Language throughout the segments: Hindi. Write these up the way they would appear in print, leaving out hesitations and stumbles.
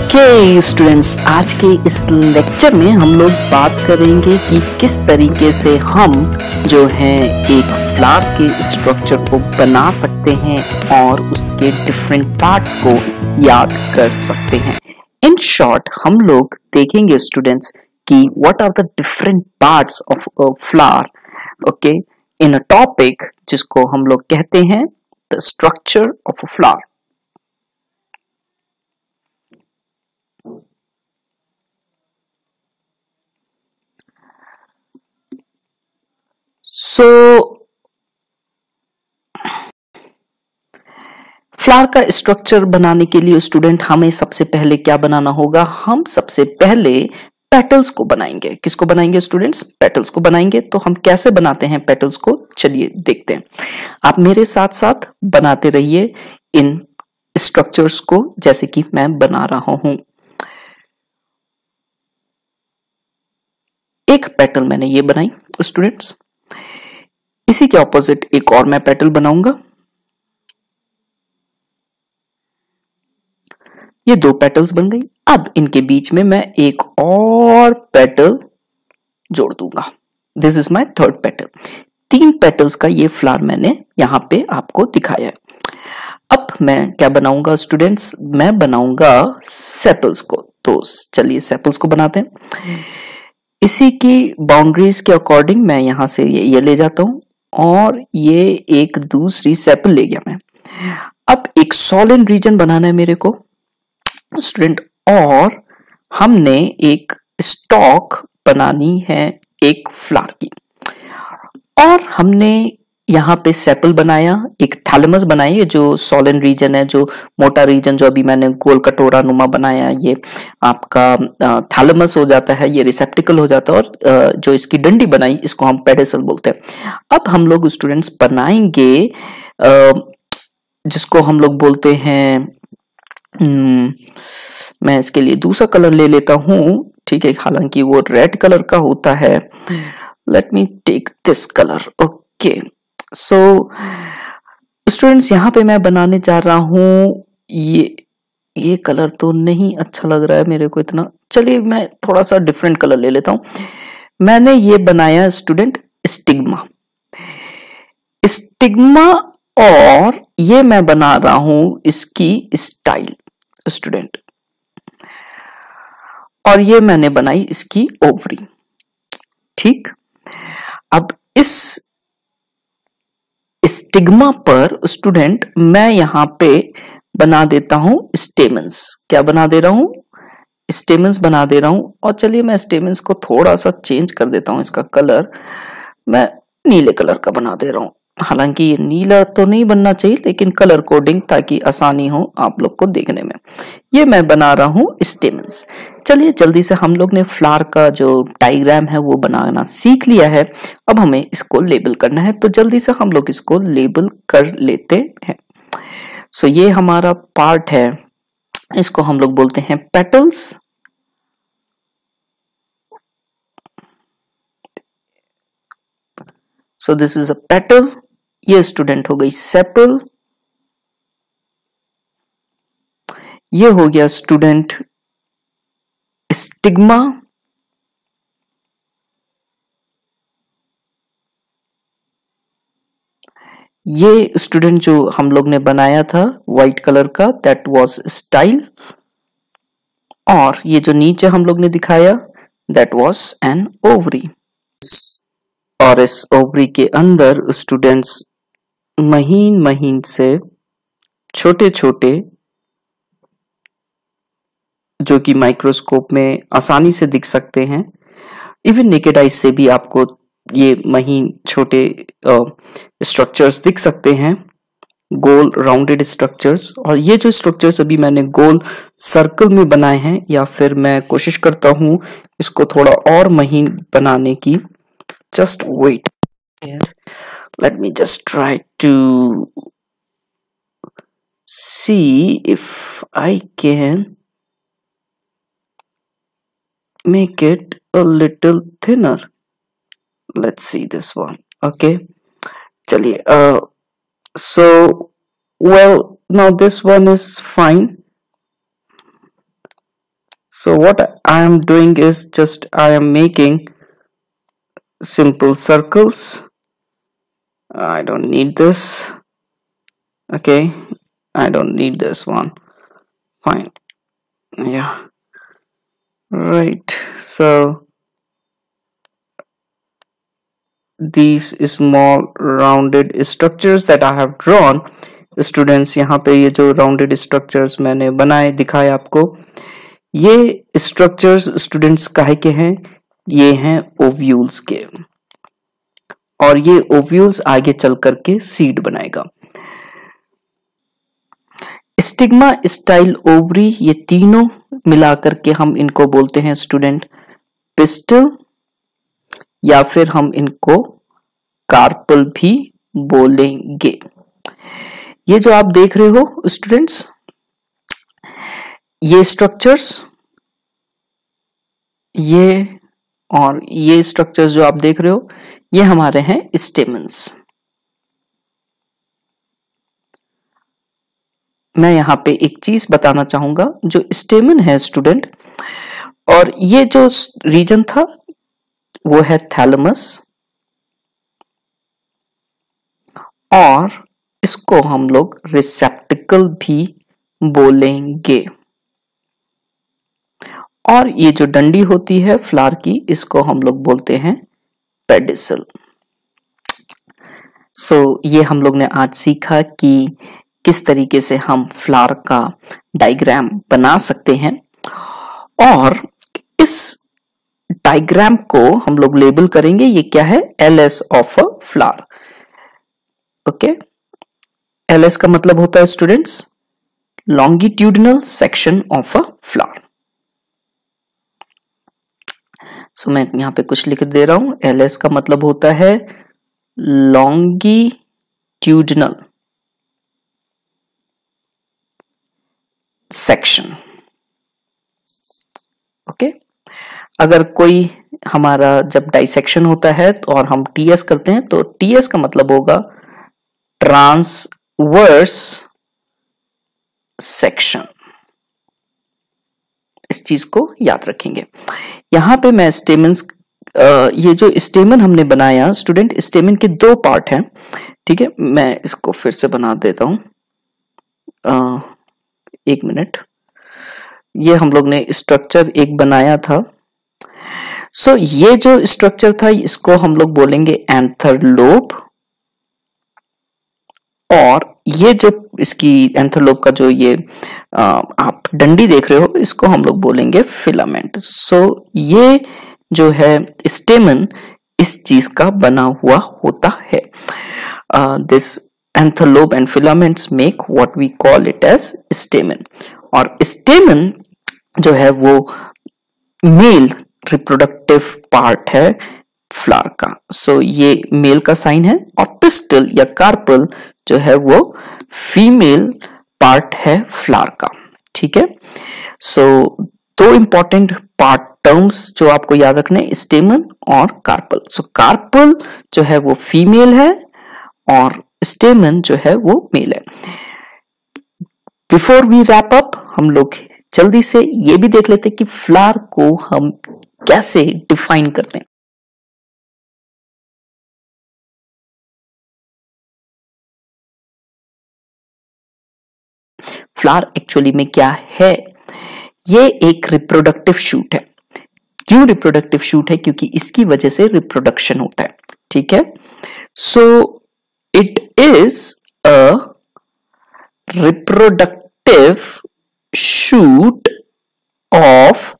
ओके स्टूडेंट्स, आज के इस लेक्चर में हम लोग बात करेंगे कि किस तरीके से हम जो है एक फ्लावर के स्ट्रक्चर को बना सकते हैं और उसके डिफरेंट पार्ट्स को याद कर सकते हैं। इन शॉर्ट हम लोग देखेंगे स्टूडेंट्स कि what are the different parts of a flower, okay, in a topic जिसको हम लोग कहते हैं the structure of a flower. So flower का स्ट्रक्चर बनाने के लिए स्टूडेंट हमें सबसे पहले क्या बनाना होगा? हम सबसे पहले पेटल्स को बनाएंगे। किसको बनाएंगे स्टूडेंट्स? पेटल्स को बनाएंगे। तो हम कैसे बनाते हैं पेटल्स को, चलिए देखते हैं। आप मेरे साथ साथ बनाते रहिए इन स्ट्रक्चर्स को जैसे कि मैं बना रहा हूं। एक पेटल मैंने ये बनाई स्टूडेंट्स, इसी के ऑपोजिट एक और मैं पेटल बनाऊंगा। ये दो पेटल्स बन गई। अब इनके बीच में मैं एक और पेटल जोड़ दूंगा। This is my third petal. 3 petals का ये फ्लावर मैंने यहां पे आपको दिखाया है। अब मैं क्या बनाऊंगा स्टूडेंट्स? मैं बनाऊंगा सेपल्स को। तो चलिए सेपल्स को बनाते हैं। इसी की बाउंड्रीज के अकॉर्डिंग मैं यहां से ये ले जाता हूं और ये एक दूसरी सेपल ले गया मैं। अब एक सॉलिड रीजन बनाना है मेरे को स्टूडेंट, और हमने एक स्टॉक बनानी है एक फ्लावर की, और हमने यहाँ पे सेपल बनाया, एक थैलेमस बनाई, जो सॉलिड रीजन है, जो मोटा रीजन जो अभी मैंने गोल कटोरा नुमा बनाया, ये आपका थैलेमस हो जाता है, ये रिसेप्टिकल हो जाता है, और जो इसकी डंडी बनाई इसको हम पेडिसल बोलते हैं। अब हम लोग स्टूडेंट्स बनाएंगे जिसको हम लोग बोलते हैं, मैं इसके लिए दूसरा कलर ले लेता हूं, ठीक है, हालांकि वो रेड कलर का होता है। Let me take this colour. Okay, so students यहां पे मैं बनाने जा रहा हूं, ये कलर तो नहीं अच्छा लग रहा है मेरे को इतना, चलिए मैं थोड़ा सा डिफरेंट कलर ले लेता हूं। मैंने ये बनाया स्टूडेंट स्टिग्मा। स्टिग्मा, और ये मैं बना रहा हूं इसकी स्टाइल स्टूडेंट, और ये मैंने बनाई इसकी ओवरी। ठीक, अब इस स्टिग्मा पर स्टूडेंट मैं यहां पे बना देता हूं स्टेमन्स। क्या बना दे रहा हूं? स्टेमन्स बना दे रहा हूं। और चलिए मैं स्टेमन्स को थोड़ा सा चेंज कर देता हूं, इसका कलर मैं नीले कलर का बना दे रहा हूं। हालांकि ये नीला तो नहीं बनना चाहिए, लेकिन कलर कोडिंग ताकि आसानी हो आप लोग को देखने में। ये मैं बना रहा हूं स्टेमन्स। चलिए जल्दी से, हम लोग ने फ्लावर का जो डायग्राम है वो बनाना सीख लिया है। अब हमें इसको लेबल करना है, तो जल्दी से हम लोग इसको लेबल कर लेते हैं। सो ये हमारा पार्ट है, इसको हम लोग बोलते हैं petals. So this is a petal. ये स्टूडेंट हो गई सेपल। ये हो गया स्टूडेंट स्टिग्मा। ये स्टूडेंट जो हम लोग ने बनाया था व्हाइट कलर का, दैट वाज स्टाइल। और ये जो नीचे हम लोग ने दिखाया, दैट वाज एन ओवरी। और इस ओवरी के अंदर स्टूडेंट्स महीन महीन से छोटे छोटे, जो कि माइक्रोस्कोप में आसानी से दिख सकते हैं, इवन नेकेड आइज से भी आपको ये महीन छोटे स्ट्रक्चर्स दिख सकते हैं, गोल राउंडेड स्ट्रक्चर्स। और ये जो स्ट्रक्चर्स अभी मैंने गोल सर्कल में बनाए हैं, या फिर मैं कोशिश करता हूं इसको थोड़ा और महीन बनाने की। Just wait, let me just try to see if I can make it a little thinner. Let's see this one. Okay, चलिए so well, now this one is fine. So what I am doing is just I am making simple circles. I don't need this. Okay, I don't need this one. Fine. Yeah, right. So these small rounded structures that I have drawn, students यहाँ पे ये जो राउंडेड स्ट्रक्चर्स मैंने बनाए दिखाए आपको, ये स्ट्रक्चर्स स्टूडेंट्स काहे के हैं? ये हैं ओव्यूल्स के, और ये ओव्यूल्स आगे चल करके सीड बनाएगा। स्टिग्मा, स्टाइल, ओवरी, ये तीनों मिलाकर के हम इनको बोलते हैं स्टूडेंट पिस्टल, या फिर हम इनको कार्पल भी बोलेंगे। ये जो आप देख रहे हो स्टूडेंट्स, ये स्ट्रक्चर्स, ये और ये स्ट्रक्चर्स जो आप देख रहे हो, ये हमारे हैं स्टेमन्स। मैं यहां पे एक चीज बताना चाहूंगा, जो स्टेमन है स्टूडेंट, और ये जो रीजन था वो है थैलेमस, और इसको हम लोग रिसेप्टिकल भी बोलेंगे। और ये जो डंडी होती है फ्लावर की, इसको हम लोग बोलते हैं पेडिसल। ये हम लोग ने आज सीखा कि किस तरीके से हम फ्लावर का डायग्राम बना सकते हैं, और इस डायग्राम को हम लोग लेबल करेंगे, ये क्या है? LS of a flower. Okay, LS का मतलब होता है students longitudinal section of a flower. मैं यहां पे कुछ लिख दे रहा हूं। एलएस का मतलब होता है लॉन्गिट्यूडिनल सेक्शन। ओके, अगर कोई हमारा जब डाइसेक्शन होता है तो और हम टीएस करते हैं, तो टीएस का मतलब होगा ट्रांसवर्स सेक्शन। इस चीज को याद रखेंगे। यहां पे मैं स्टेमन्स, ये जो स्टेमन हमने बनाया स्टूडेंट, स्टेमन के दो पार्ट हैं, ठीक है। मैं इसको फिर से बना देता हूं, एक मिनट। ये हम लोग ने स्ट्रक्चर एक बनाया था। ये जो स्ट्रक्चर था इसको हम लोग बोलेंगे एंथर लोब, और ये जो इसकी एंथर लोब का जो ये आप डंडी देख रहे हो, इसको हम लोग बोलेंगे फिलामेंट। ये जो है स्टेमन, इस चीज का बना हुआ होता है। This anther lobe and filaments make what we call it as stamen. और स्टेमन जो है वो मेल रिप्रोडक्टिव पार्ट है फ्लावर का। ये मेल का साइन है, और पिस्टल या कार्पल जो है वो फीमेल पार्ट है फ्लावर का, ठीक है। दो इंपॉर्टेंट पार्ट टर्म्स जो आपको याद रखने, स्टेमन और कार्पल। कार्पल जो है वो फीमेल है, और स्टेमन जो है वो मेल है। बिफोर वी रैप अप, हम लोग जल्दी से ये भी देख लेते हैं कि फ्लावर को हम कैसे डिफाइन करते हैं। फ्लावर एक्चुअली में क्या है? ये एक रिप्रोडक्टिव शूट है। क्यों रिप्रोडक्टिव शूट है? क्योंकि इसकी वजह से रिप्रोडक्शन होता है, ठीक है। It is a reproductive shoot of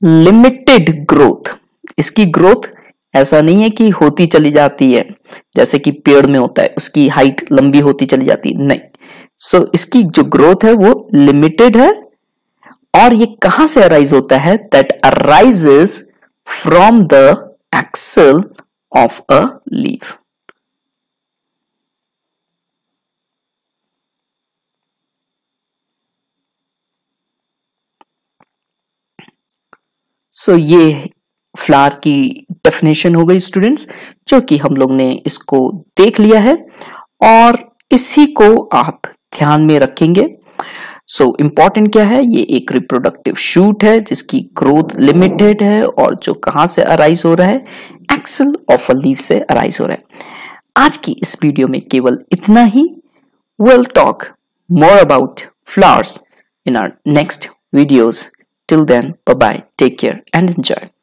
limited growth. इसकी ग्रोथ ऐसा नहीं है कि होती चली जाती है जैसे कि पेड़ में होता है, उसकी हाइट लंबी होती चली जाती है, नहीं। इसकी जो ग्रोथ है वो लिमिटेड है, और ये कहां से अराइज होता है? That arises from the axil of a leaf. ये फ्लावर की डेफिनेशन हो गई स्टूडेंट्स, जो कि हम लोग ने इसको देख लिया है, और इसी को आप ध्यान में रखेंगे। सो इम्पॉर्टेंट क्या है, ये एक रिप्रोडक्टिव शूट है जिसकी ग्रोथ लिमिटेड है और जो कहां से अराइज हो रहा है, एक्सल ऑफ अ लीफ से अराइज हो रहा है। आज की इस वीडियो में केवल इतना ही। We'll talk more about flowers in our next videos. Till then, bye bye, take care and enjoy.